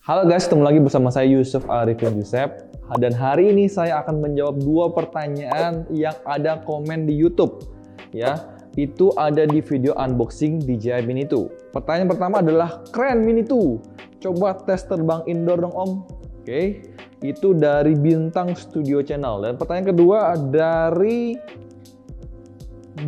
Halo guys, ketemu lagi bersama saya Yusuf Arifin Yusef. Dan hari ini saya akan menjawab dua pertanyaan yang ada komen di YouTube. Ya, itu ada di video unboxing DJI Mini 2. Pertanyaan pertama adalah, keren Mini 2. Coba tes terbang indoor dong Om. Oke, itu dari Bintang Studio Channel. Dan pertanyaan kedua dari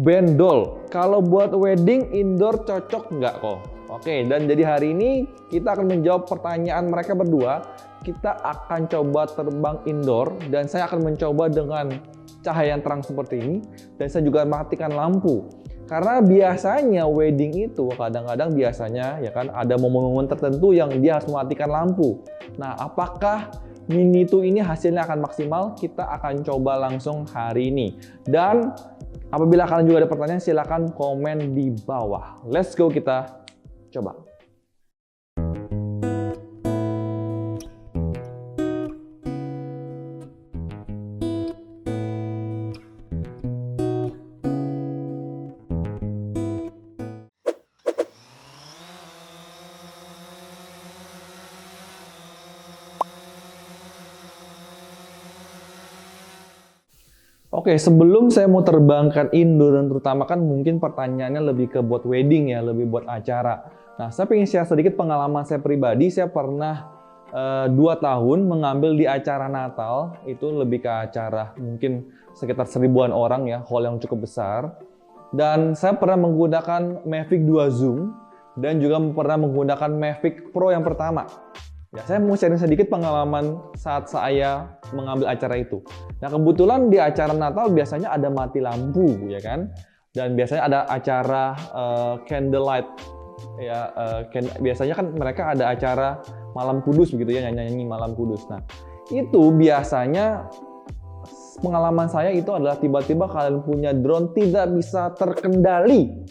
Bendol. Kalau buat wedding indoor cocok nggak kok? Oke, dan jadi hari ini kita akan menjawab pertanyaan mereka berdua. Kita akan coba terbang indoor dan saya akan mencoba dengan cahaya yang terang seperti ini. Dan saya juga matikan lampu. Karena biasanya wedding itu kadang-kadang biasanya ya kan ada momen-momen tertentu yang dia harus mematikan lampu. Nah, apakah Mini 2 ini hasilnya akan maksimal? Kita akan coba langsung hari ini. Dan apabila kalian juga ada pertanyaan, silahkan komen di bawah. Let's go, kita coba. Oke, sebelum saya mau terbangkan indoor dan terutama kan mungkin pertanyaannya lebih ke buat wedding ya, lebih buat acara. Nah, saya pengen share sedikit pengalaman saya pribadi. Saya pernah 2 tahun mengambil di acara Natal, itu lebih ke acara mungkin sekitar 1000-an orang ya, hall yang cukup besar. Dan saya pernah menggunakan Mavic 2 Zoom dan juga pernah menggunakan Mavic Pro yang pertama. Ya, saya mau sharing sedikit pengalaman saat saya mengambil acara itu. Nah, kebetulan di acara Natal biasanya ada mati lampu, ya kan? Dan biasanya ada acara candlelight. Ya, biasanya kan mereka ada acara Malam Kudus begitu ya, nyanyi Malam Kudus. Nah, itu biasanya pengalaman saya itu adalah tiba-tiba kalian punya drone tidak bisa terkendali.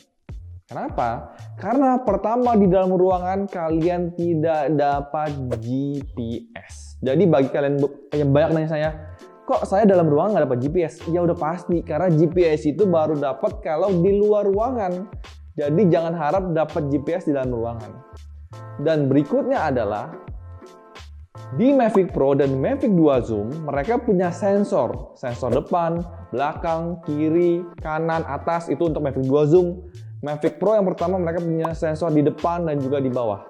Kenapa? Karena pertama di dalam ruangan kalian tidak dapat GPS. Jadi bagi kalian yang banyak nanya saya, kok saya dalam ruangan nggak dapat GPS? Ya udah pasti, karena GPS itu baru dapat kalau di luar ruangan. Jadi jangan harap dapat GPS di dalam ruangan. Dan berikutnya adalah di Mavic Pro dan Mavic 2 Zoom, mereka punya sensor depan, belakang, kiri, kanan, atas, itu untuk Mavic 2 Zoom. Mavic Pro yang pertama mereka punya sensor di depan dan juga di bawah.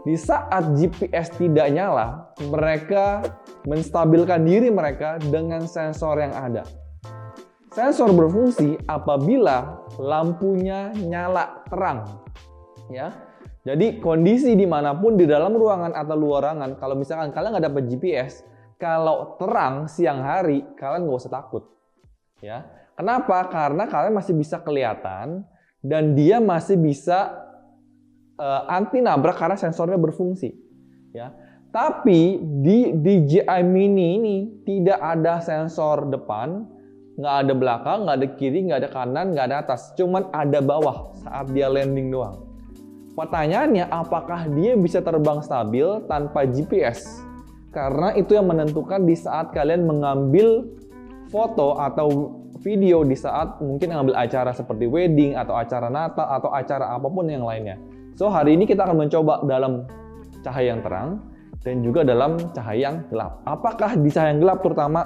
Di saat GPS tidak nyala, mereka menstabilkan diri mereka dengan sensor yang ada. Sensor berfungsi apabila lampunya nyala terang. Ya, jadi kondisi dimanapun di dalam ruangan atau luar ruangan, kalau misalkan kalian nggak dapat GPS, kalau terang siang hari kalian nggak usah takut. Ya, kenapa? Karena kalian masih bisa kelihatan dan dia masih bisa anti nabrak karena sensornya berfungsi. Ya, tapi di DJI Mini ini tidak ada sensor depan, nggak ada belakang, nggak ada kiri, nggak ada kanan, nggak ada atas, cuman ada bawah saat dia landing doang. Pertanyaannya, apakah dia bisa terbang stabil tanpa GPS? Karena itu yang menentukan di saat kalian mengambil foto atau video di saat mungkin ngambil acara seperti wedding atau acara Natal atau acara apapun yang lainnya. So, hari ini kita akan mencoba dalam cahaya yang terang dan juga dalam cahaya yang gelap. Apakah di cahaya yang gelap terutama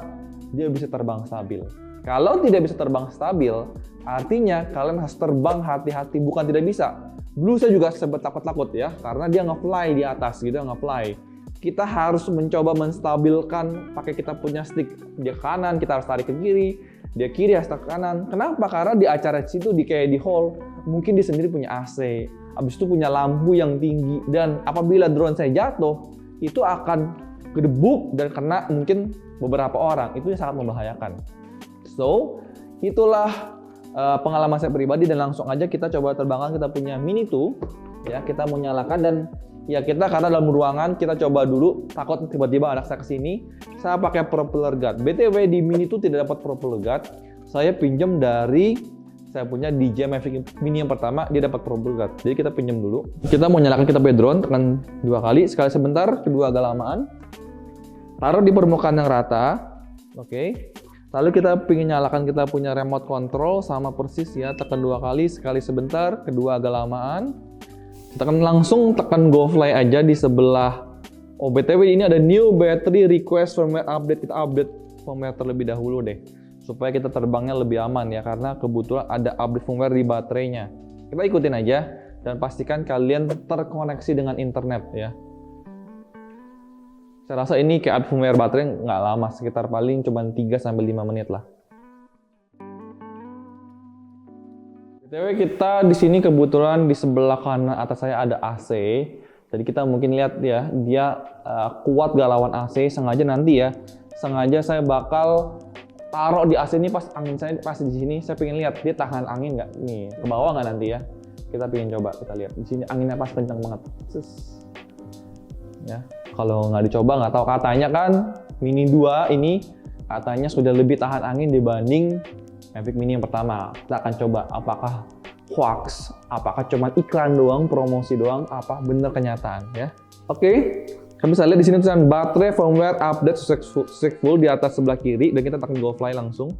dia bisa terbang stabil? Kalau tidak bisa terbang stabil, artinya kalian harus terbang hati-hati, bukan tidak bisa. Dulu saya juga sempat takut-takut ya, karena dia nge-fly di atas gitu, nge-fly. Kita harus mencoba menstabilkan pakai kita punya stick. Dia kanan, kita harus tarik ke kiri. Dia kiri, harus tarik ke kanan. Kenapa? Karena di acara situ, kayak di hall, mungkin dia sendiri punya AC. Habis itu punya lampu yang tinggi. Dan apabila drone saya jatuh, itu akan gedebuk dan kena mungkin beberapa orang. Itu yang sangat membahayakan. So, itulah pengalaman saya pribadi dan langsung aja kita coba terbangkan kita punya Mini 2. Ya, kita mau nyalakan dan ya kita karena dalam ruangan kita coba dulu, takut tiba-tiba anak saya kesini. Saya pakai propeller guard. BTW di Mini 2 tidak dapat propeller guard. Saya pinjam dari saya punya DJI Mavic Mini yang pertama, dia dapat propeller guard. Jadi kita pinjam dulu. Kita mau nyalakan kita punya drone, tekan 2 kali, sekali sebentar, kedua agak lamaan. Taruh di permukaan yang rata. Oke. Lalu kita ingin nyalakan kita punya remote control sama persis ya, tekan 2 kali, sekali sebentar, kedua agak lamaan. Tekan langsung, tekan go fly aja di sebelah Oh, BTW ini ada new battery request firmware update. Kita update firmware terlebih dahulu deh, supaya kita terbangnya lebih aman ya, karena kebetulan ada update firmware di baterainya. Kita ikutin aja dan pastikan kalian terkoneksi dengan internet ya. Saya rasa ini kayak update firmware baterai nggak lama, sekitar paling cuma 3-5 menit lah. BTW kita di sini kebetulan di sebelah kanan atas saya ada AC. Jadi kita mungkin lihat ya, dia kuat gak lawan AC. Sengaja saya bakal taruh di AC ini pas angin saya pas di sini. Saya pengen lihat dia tahan angin nggak nih, ke bawah nggak nanti ya. Kita pengen coba, kita lihat di sini anginnya pas kencang banget. Ya, kalau nggak dicoba nggak tahu. Katanya kan Mini 2 ini katanya sudah lebih tahan angin dibanding Mavic Mini yang pertama. Kita akan coba apakah hoax, apakah cuma iklan doang, promosi doang, apa bener kenyataan ya. Oke, kalian bisa lihat di sini tulisan baterai firmware update successful di atas sebelah kiri, dan kita tekan go fly langsung.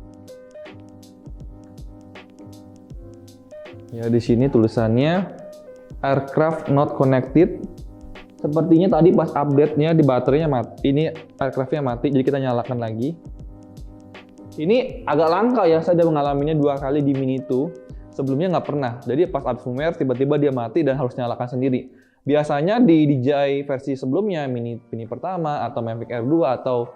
Ya, di sini tulisannya aircraft not connected. Sepertinya tadi pas update-nya di baterainya mati, ini aircraft-nya mati, jadi kita nyalakan lagi. Ini agak langka ya, saya sudah mengalaminya 2 kali di Mini 2. Sebelumnya nggak pernah. Jadi pas update firmware tiba-tiba dia mati dan harus nyalakan sendiri. Biasanya di DJI versi sebelumnya, Mini pertama atau Mavic Air 2 atau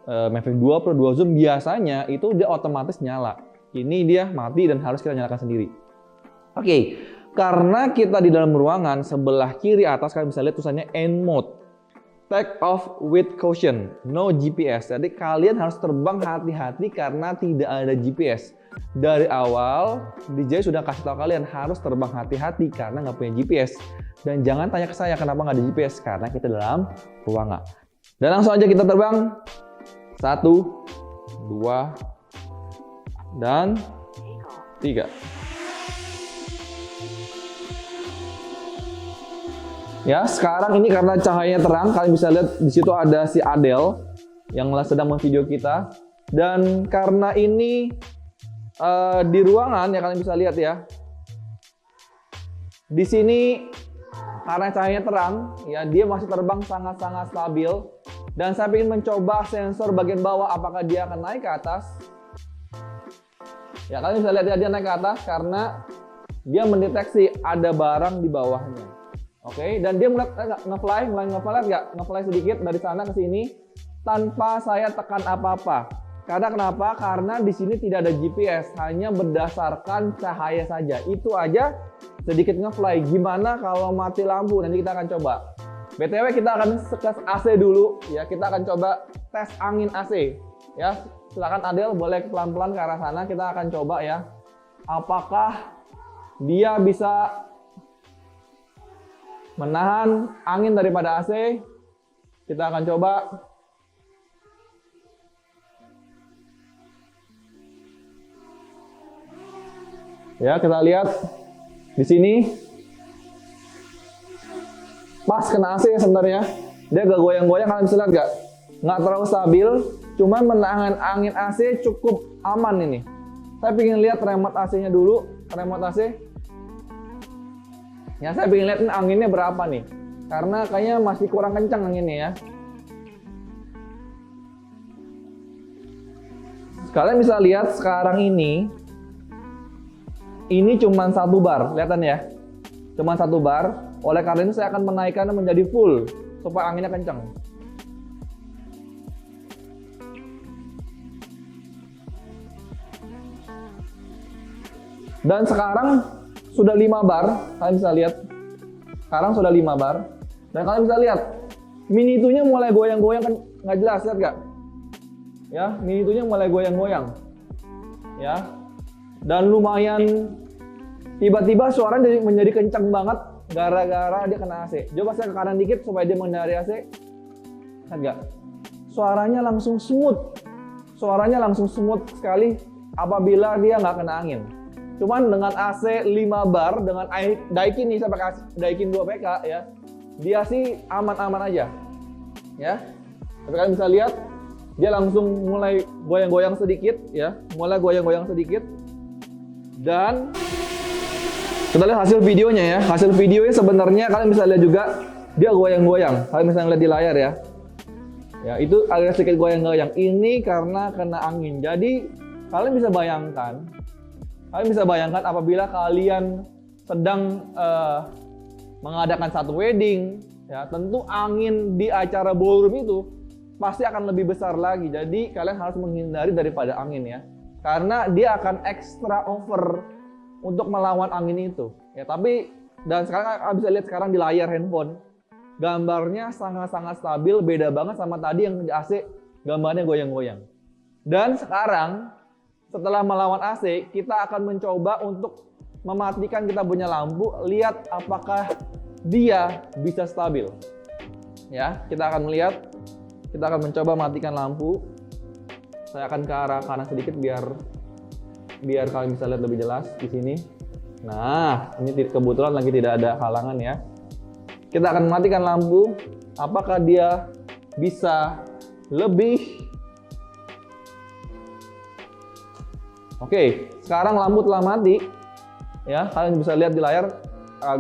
Mavic 2 Pro 2 Zoom, biasanya itu dia otomatis nyala. Ini dia mati dan harus kita nyalakan sendiri. Oke, karena kita di dalam ruangan, sebelah kiri atas kalian bisa lihat tulisannya N mode. Take off with caution, no GPS. Jadi kalian harus terbang hati-hati karena tidak ada GPS. Dari awal, DJI sudah kasih tahu kalian harus terbang hati-hati karena nggak punya GPS. Dan jangan tanya ke saya kenapa nggak ada GPS, karena kita dalam ruangan. Dan langsung aja kita terbang. 1, 2, dan 3. Ya, sekarang ini karena cahayanya terang, kalian bisa lihat di situ ada si Adele yang sedang memvideo kita. Dan karena ini di ruangan ya, kalian bisa lihat ya. Di sini karena cahayanya terang, ya dia masih terbang sangat-sangat stabil. Dan saya ingin mencoba sensor bagian bawah apakah dia akan naik ke atas. Ya, kalian bisa lihat ya, dia naik ke atas karena dia mendeteksi ada barang di bawahnya. Oke, dan dia mulai nge-fly sedikit dari sana ke sini tanpa saya tekan apa-apa. Karena kenapa? Karena di sini tidak ada GPS, hanya berdasarkan cahaya saja. Itu aja sedikit nge-fly. Gimana kalau mati lampu? Nanti kita akan coba. BTW kita akan tes AC dulu ya. Kita akan coba tes angin AC ya. Silakan Adele boleh pelan-pelan ke arah sana. Kita akan coba ya. Apakah dia bisa menahan angin daripada AC? Kita akan coba. Ya, kita lihat di sini pas kena AC sebenarnya dia gak goyang-goyang, kalian bisa lihat gak? Nggak terlalu stabil, cuman menahan angin AC cukup aman ini. Saya pengen lihat remote AC-nya dulu, remote AC. Ya, saya pengen lihat anginnya berapa nih, karena kayaknya masih kurang kencang anginnya ya. Kalian bisa lihat sekarang ini cuma 1 bar, kelihatan ya, cuma 1 bar. Oleh karena itu saya akan menaikkannya menjadi full supaya anginnya kencang. Dan sekarang sudah 5 bar, kalian bisa lihat. Sekarang sudah 5 bar. Dan kalian bisa lihat, Mini 2-nya mulai goyang-goyang, kan nggak jelas, lihat nggak? Ya, Mini 2-nya mulai goyang-goyang. Ya. Dan lumayan tiba-tiba suaranya menjadi kencang banget gara-gara dia kena AC. Coba saya ke kanan dikit supaya dia menghindari AC. Lihat nggak? Suaranya langsung smooth. Suaranya langsung smooth sekali apabila dia nggak kena angin. Cuman dengan AC 5 bar, dengan Daikin nih, saya pakai Daikin 2 PK ya, dia sih aman-aman aja. Ya. Tapi kalian bisa lihat, dia langsung mulai goyang-goyang sedikit ya, mulai goyang-goyang sedikit. Dan kita lihat hasil videonya ya. Hasil videonya sebenarnya kalian bisa lihat juga dia goyang-goyang. Kalian misalnya lihat di layar ya. Ya, itu agak sedikit goyang-goyang. Ini karena kena angin. Jadi, kalian bisa bayangkan apabila kalian sedang mengadakan satu wedding, ya, tentu angin di acara ballroom itu pasti akan lebih besar lagi. Jadi, kalian harus menghindari daripada angin ya. Karena dia akan extra over untuk melawan angin itu. Ya, tapi dan sekarang kalian bisa lihat sekarang di layar handphone. Gambarnya sangat-sangat stabil, beda banget sama tadi yang di AC, gambarnya goyang-goyang. Dan sekarang, setelah melawan AC, kita akan mencoba untuk mematikan kita punya lampu, lihat apakah dia bisa stabil. Ya, kita akan melihat, kita akan mencoba matikan lampu. Saya akan ke arah kanan sedikit biar kalian bisa lihat lebih jelas di sini. Nah, ini kebetulan lagi tidak ada halangan ya. Kita akan matikan lampu. Apakah dia bisa lebih? Oke, sekarang lampu telah mati. Ya, kalian bisa lihat di layar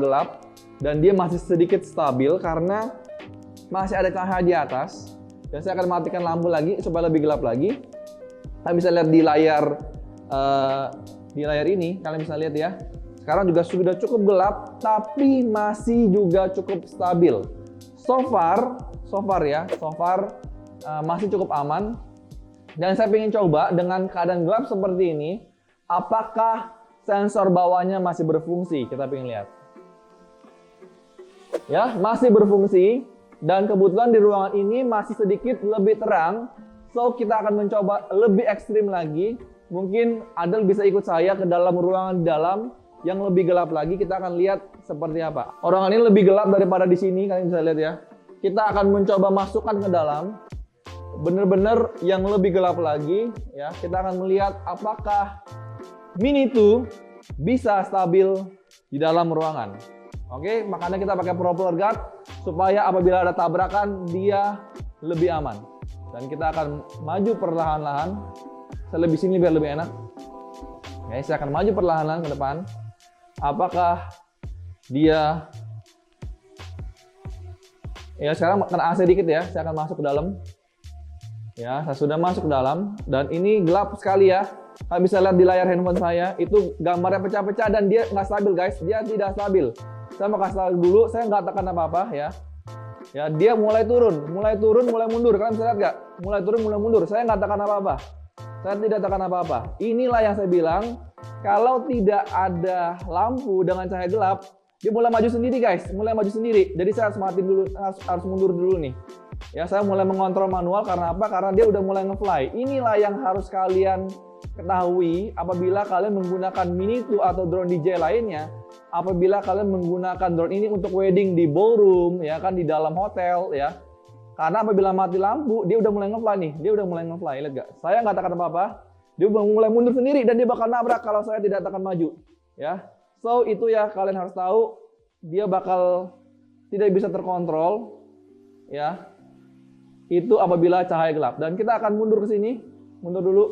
gelap dan dia masih sedikit stabil karena masih ada cahaya di atas. Dan saya akan matikan lampu lagi supaya lebih gelap lagi. Kalian bisa lihat di layar ini, kalian bisa lihat ya. Sekarang juga sudah cukup gelap, tapi masih juga cukup stabil. So far masih cukup aman. Dan saya ingin coba dengan keadaan gelap seperti ini, apakah sensor bawahnya masih berfungsi? Kita ingin lihat. Ya, masih berfungsi. Dan kebetulan di ruangan ini masih sedikit lebih terang. So, kita akan mencoba lebih ekstrim lagi. Mungkin Adel bisa ikut saya ke dalam ruangan di dalam yang lebih gelap lagi. Kita akan lihat seperti apa. Ruangan ini lebih gelap daripada di sini, kalian bisa lihat ya. Kita akan mencoba masukkan ke dalam benar-benar yang lebih gelap lagi ya. Kita akan melihat apakah Mini 2 bisa stabil di dalam ruangan. Oke, makanya kita pakai propeller guard supaya apabila ada tabrakan dia lebih aman. Dan kita akan maju perlahan-lahan. Saya lebih sini biar lebih enak. Oke, saya akan maju perlahan-lahan ke depan. Apakah dia... Ya, sekarang kena AC dikit ya. Saya akan masuk ke dalam. Ya, saya sudah masuk ke dalam. Dan ini gelap sekali ya. Kalian bisa lihat di layar handphone saya. Itu gambarnya pecah-pecah dan dia nggak stabil guys. Dia tidak stabil. Saya mau kasih tahu dulu. Saya nggak tekan apa-apa ya. Ya, dia mulai turun, mulai mundur. Kalian bisa lihat nggak? Mulai turun, mulai mundur. Saya nggak tekan apa-apa. Saya tidak tekan apa-apa. Inilah yang saya bilang. Kalau tidak ada lampu dengan cahaya gelap, dia mulai maju sendiri guys, mulai maju sendiri. Jadi saya harus mati dulu, harus mundur dulu nih. Ya, saya mulai mengontrol manual karena apa? Karena dia udah mulai nge-fly. Inilah yang harus kalian ketahui apabila kalian menggunakan Mini 2 atau drone DJ lainnya. Apabila kalian menggunakan drone ini untuk wedding di ballroom, ya kan, di dalam hotel, ya. Karena apabila mati lampu, dia udah mulai nge-fly nih. Dia udah mulai nge-fly, lihat gak? Saya nggak tekan apa-apa. Dia mulai mundur sendiri dan dia bakal nabrak kalau saya tidak tekan maju. Ya, so itu ya kalian harus tahu dia bakal tidak bisa terkontrol. Ya, itu apabila cahaya gelap. Dan kita akan mundur ke sini, mundur dulu.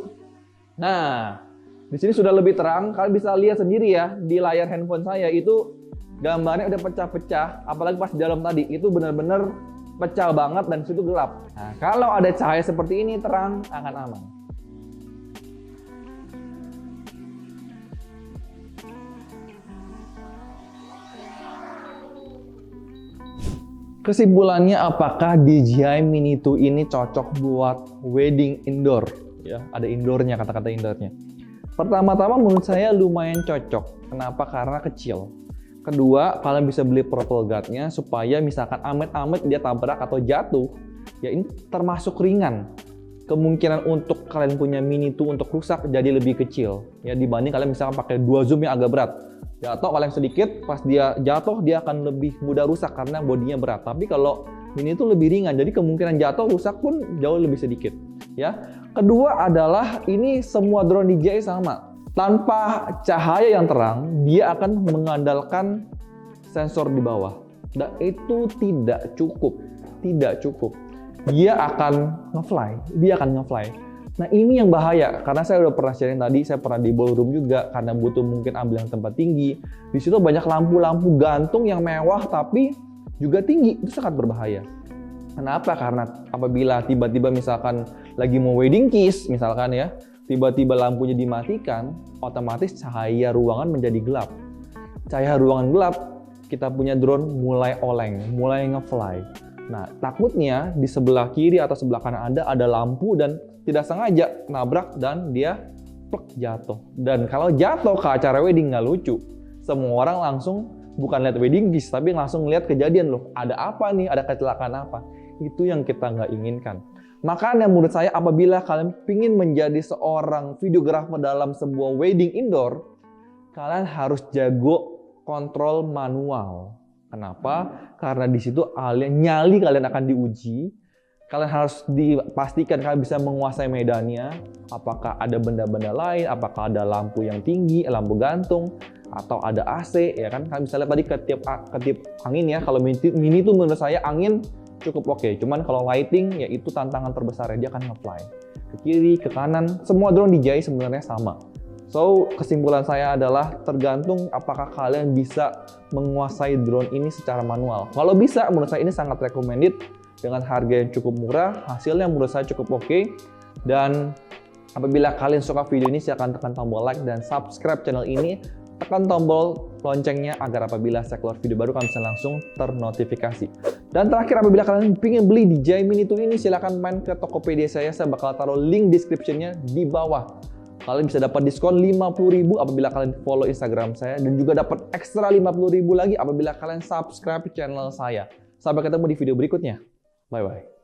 Nah, di sini sudah lebih terang. Kalian bisa lihat sendiri ya di layar handphone saya itu gambarnya udah pecah-pecah. Apalagi pas di dalam tadi itu benar-benar pecah banget dan situ gelap. Nah, kalau ada cahaya seperti ini terang akan aman. Kesimpulannya, apakah DJI Mini 2 ini cocok buat wedding indoor? Ya, ada indoornya, kata-kata indoornya. Pertama-tama menurut saya lumayan cocok. Kenapa? Karena kecil. Kedua, kalian bisa beli propeller guard-nya supaya misalkan amit-amit dia tabrak atau jatuh, ya ini termasuk ringan. Kemungkinan untuk kalian punya Mini 2 untuk rusak jadi lebih kecil. Ya, dibanding kalian misalkan pakai 2 zoom yang agak berat. Jatuh kalian sedikit, pas dia jatuh dia akan lebih mudah rusak karena bodinya berat. Tapi kalau Mini itu lebih ringan, jadi kemungkinan jatuh rusak pun jauh lebih sedikit. Ya. Kedua adalah ini semua drone DJI sama. Tanpa cahaya yang terang, dia akan mengandalkan sensor di bawah. Dan itu tidak cukup. Dia akan nge-fly. Nah, ini yang bahaya, karena saya udah pernah sharing tadi, saya pernah di ballroom juga, karena butuh mungkin ambil yang tempat tinggi. Di situ banyak lampu-lampu gantung yang mewah, tapi juga tinggi, itu sangat berbahaya. Kenapa? Karena apabila tiba-tiba misalkan lagi mau wedding kiss, misalkan ya, tiba-tiba lampunya dimatikan, otomatis cahaya ruangan menjadi gelap. Cahaya ruangan gelap, kita punya drone mulai oleng, mulai nge-fly. Nah, takutnya di sebelah kiri atau sebelah kanan Anda ada lampu dan tidak sengaja nabrak dan dia plek jatuh. Dan kalau jatuh ke acara wedding nggak lucu. Semua orang langsung bukan lihat wedding kiss, tapi langsung lihat kejadian loh. Ada apa nih? Ada kecelakaan apa? Itu yang kita nggak inginkan. Makanya menurut saya apabila kalian ingin menjadi seorang videographer dalam sebuah wedding indoor, kalian harus jago kontrol manual. Kenapa? Karena di situ nyali kalian akan diuji. Kalian harus dipastikan kalian bisa menguasai medannya. Apakah ada benda-benda lain? Apakah ada lampu yang tinggi, lampu gantung, atau ada AC? Ya kan? Kalian bisa lihat tadi ketiap angin ya. Kalau mini itu menurut saya angin cukup oke. Cuman kalau lighting ya itu tantangan terbesar ya, dia akan nge-fly ke kiri, ke kanan. Semua drone DJI sebenarnya sama. So, kesimpulan saya adalah tergantung apakah kalian bisa menguasai drone ini secara manual. Kalau bisa, menurut saya ini sangat recommended dengan harga yang cukup murah, hasilnya menurut saya cukup oke. Dan apabila kalian suka video ini, silahkan tekan tombol like dan subscribe channel ini. Tekan tombol loncengnya agar apabila saya keluar video baru kalian bisa langsung ternotifikasi. Dan terakhir, apabila kalian ingin beli DJI Mini 2 ini, silahkan main ke Tokopedia saya bakal taruh link description-nya di bawah. Kalian bisa dapat diskon 50.000 apabila kalian follow Instagram saya, dan juga dapat ekstra 50.000 lagi apabila kalian subscribe channel saya. Sampai ketemu di video berikutnya. Bye-bye.